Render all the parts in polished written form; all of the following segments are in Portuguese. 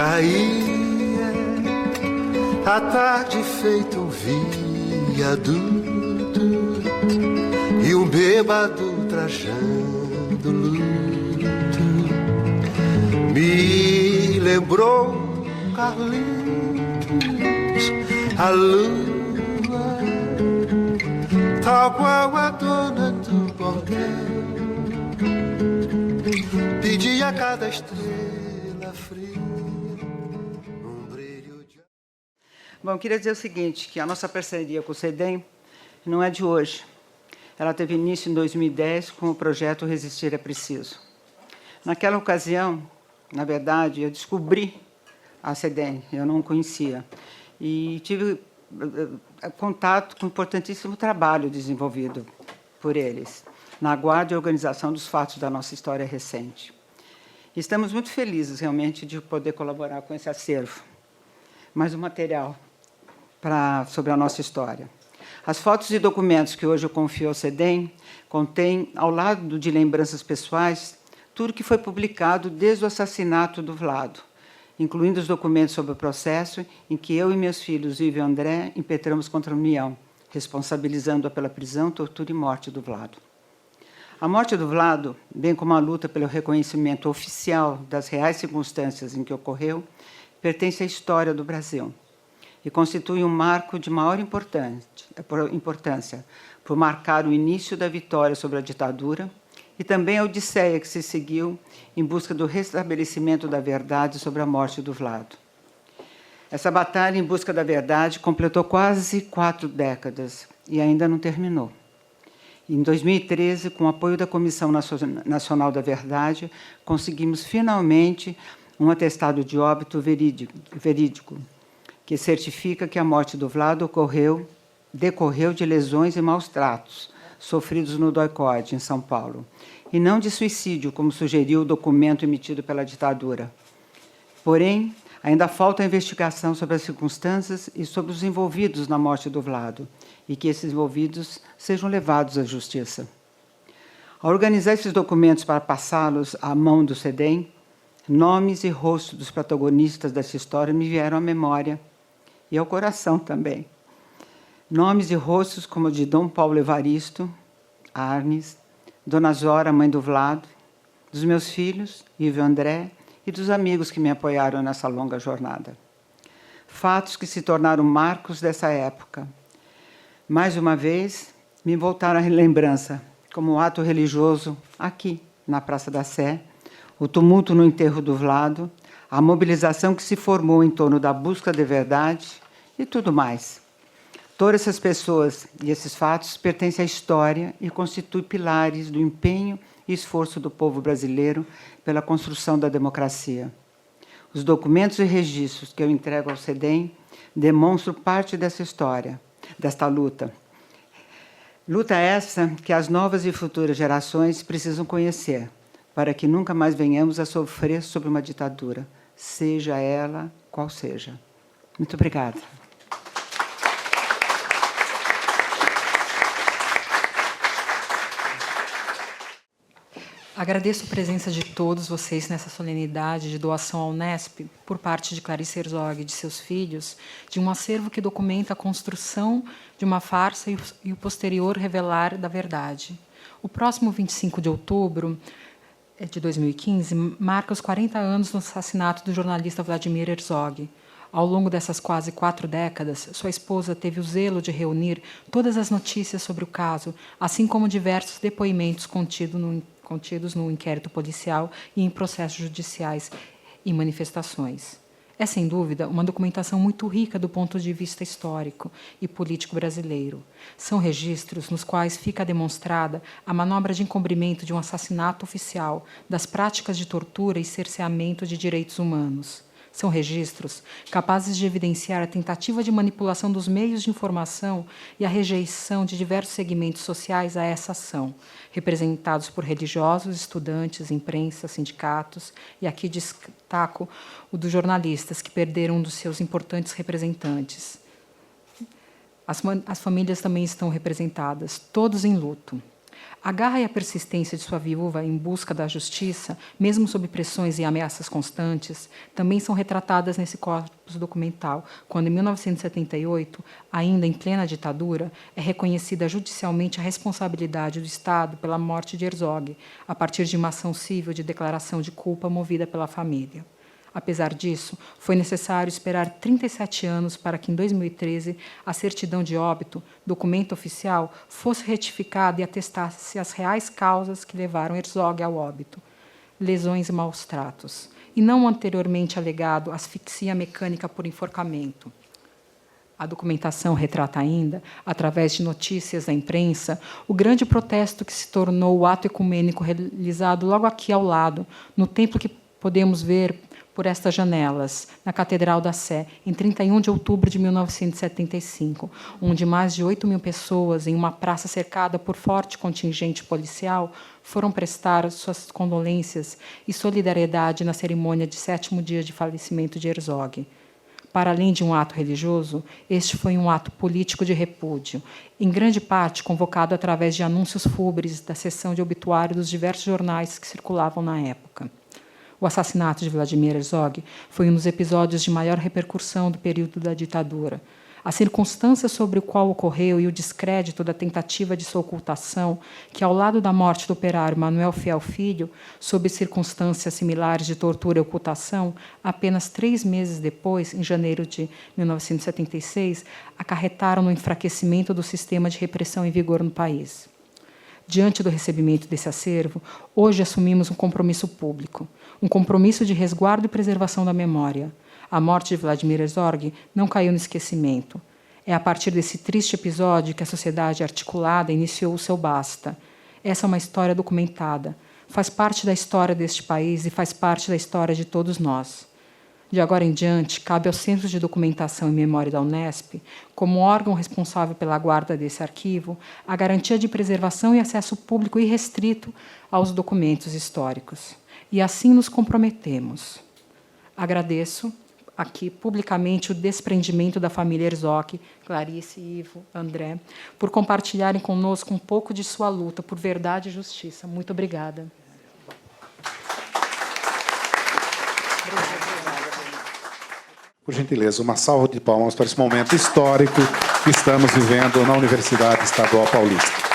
Caía a tarde feito um viaduto e um bêbado trajando luto me lembrou Carlitos, a lua, tal qual a dona do bordel, pedia a cada estrela fria um brilho de... Bom, queria dizer o seguinte, que a nossa parceria com o CEDEM não é de hoje. Ela teve início em 2010 com o projeto Resistir é Preciso. Naquela ocasião, na verdade, eu descobri a CEDEM, eu não conhecia, e tive contato com um importantíssimo trabalho desenvolvido por eles, na guarda e organização dos fatos da nossa história recente. Estamos muito felizes, realmente, de poder colaborar com esse acervo. Mais um material sobre a nossa história. As fotos e documentos que hoje eu confio ao CEDEM contêm, ao lado de lembranças pessoais, tudo que foi publicado desde o assassinato do Vlado, incluindo os documentos sobre o processo em que eu e meus filhos, Ivo e André, impetramos contra a União, responsabilizando-a pela prisão, tortura e morte do Vlado. A morte do Vlado, bem como a luta pelo reconhecimento oficial das reais circunstâncias em que ocorreu, pertence à história do Brasil e constitui um marco de maior importância por marcar o início da vitória sobre a ditadura e também a odisseia que se seguiu em busca do restabelecimento da verdade sobre a morte do Vlado. Essa batalha em busca da verdade completou quase 4 décadas e ainda não terminou. Em 2013, com o apoio da Comissão Nacional da Verdade, conseguimos finalmente um atestado de óbito verídico, que certifica que a morte do Vlado decorreu de lesões e maus tratos sofridos no DOI-CODE, em São Paulo, e não de suicídio, como sugeriu o documento emitido pela ditadura. Porém, ainda falta a investigação sobre as circunstâncias e sobre os envolvidos na morte do Vlado, e que esses envolvidos sejam levados à justiça. Ao organizar esses documentos para passá-los à mão do CEDEM, nomes e rostos dos protagonistas dessa história me vieram à memória e ao coração também. Nomes e rostos como o de Dom Paulo Evaristo, Arnes, Dona Zora, mãe do Vlado, dos meus filhos, Ivo e André, e dos amigos que me apoiaram nessa longa jornada. Fatos que se tornaram marcos dessa época. Mais uma vez, me voltaram à lembrança, como um ato religioso aqui, na Praça da Sé, o tumulto no enterro do Vlado, a mobilização que se formou em torno da busca de verdade e tudo mais. Todas essas pessoas e esses fatos pertencem à história e constituem pilares do empenho e esforço do povo brasileiro pela construção da democracia. Os documentos e registros que eu entrego ao CEDEM demonstram parte dessa história, desta luta. Luta essa que as novas e futuras gerações precisam conhecer, para que nunca mais venhamos a sofrer sob uma ditadura, seja ela qual seja. Muito obrigada. Agradeço a presença de todos vocês nessa solenidade de doação ao Unesp, por parte de Clarice Herzog e de seus filhos, de um acervo que documenta a construção de uma farsa e o posterior revelar da verdade. O próximo 25 de outubro de 2015 marca os 40 anos do assassinato do jornalista Vladimir Herzog. Ao longo dessas quase 4 décadas, sua esposa teve o zelo de reunir todas as notícias sobre o caso, assim como diversos depoimentos contidos no inquérito policial e em processos judiciais e manifestações. É, sem dúvida, uma documentação muito rica do ponto de vista histórico e político brasileiro. São registros nos quais fica demonstrada a manobra de encobrimento de um assassinato oficial, das práticas de tortura e cerceamento de direitos humanos. São registros capazes de evidenciar a tentativa de manipulação dos meios de informação e a rejeição de diversos segmentos sociais a essa ação, representados por religiosos, estudantes, imprensa, sindicatos, e aqui destaco o dos jornalistas, que perderam um dos seus importantes representantes. As famílias também estão representadas, todos em luto. A garra e a persistência de sua viúva em busca da justiça, mesmo sob pressões e ameaças constantes, também são retratadas nesse corpus documental, quando, em 1978, ainda em plena ditadura, é reconhecida judicialmente a responsabilidade do Estado pela morte de Herzog, a partir de uma ação civil de declaração de culpa movida pela família. Apesar disso, foi necessário esperar 37 anos para que, em 2013, a certidão de óbito, documento oficial, fosse retificada e atestasse as reais causas que levaram Herzog ao óbito, lesões e maus tratos, e não o anteriormente alegado asfixia mecânica por enforcamento. A documentação retrata ainda, através de notícias da imprensa, o grande protesto que se tornou o ato ecumênico realizado logo aqui ao lado, no templo que podemos ver por estas janelas, na Catedral da Sé, em 31 de outubro de 1975, onde mais de 8.000 pessoas, em uma praça cercada por forte contingente policial, foram prestar suas condolências e solidariedade na cerimônia de 7º dia de falecimento de Herzog. Para além de um ato religioso, este foi um ato político de repúdio, em grande parte convocado através de anúncios fúnebres da seção de obituário dos diversos jornais que circulavam na época. O assassinato de Vladimir Herzog foi um dos episódios de maior repercussão do período da ditadura. As circunstâncias sobre o qual ocorreu e o descrédito da tentativa de sua ocultação, que, ao lado da morte do operário Manuel Fiel Filho, sob circunstâncias similares de tortura e ocultação, apenas 3 meses depois, em janeiro de 1976, acarretaram no enfraquecimento do sistema de repressão em vigor no país. Diante do recebimento desse acervo, hoje assumimos um compromisso público, um compromisso de resguardo e preservação da memória. A morte de Vladimir Herzog não caiu no esquecimento. É a partir desse triste episódio que a sociedade articulada iniciou o seu basta. Essa é uma história documentada, faz parte da história deste país e faz parte da história de todos nós. De agora em diante, cabe ao Centro de Documentação e Memória da Unesp, como órgão responsável pela guarda desse arquivo, a garantia de preservação e acesso público irrestrito aos documentos históricos. E assim nos comprometemos. Agradeço aqui publicamente o desprendimento da família Herzog, Clarice, Ivo, André, por compartilharem conosco um pouco de sua luta por verdade e justiça. Muito obrigada. Por gentileza, uma salva de palmas para esse momento histórico que estamos vivendo na Universidade Estadual Paulista.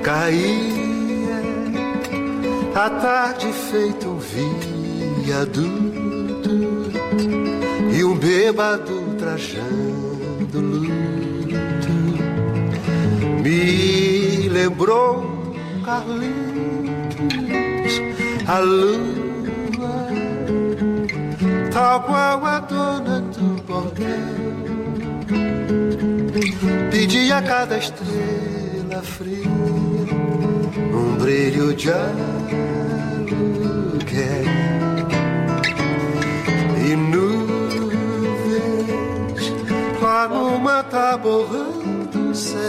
Caía a tarde feito um viaduto e um bêbado trajando luto me lembrou Carlitos, a lua, tal qual a dona do bordel, pedia a cada estrela fria um brilho de aluguel e nuvens lá numa tábua do céu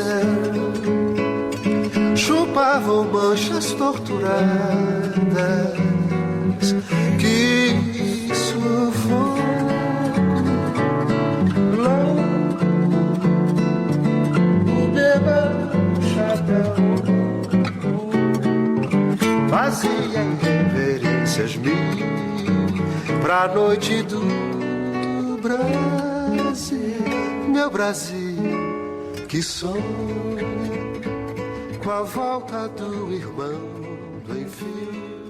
chupavam manchas torturadas que sufoco louco o bêbado chapéu fazia reverências mil pra noite do Brasil, meu Brasil, que sonha com a volta do irmão do envio.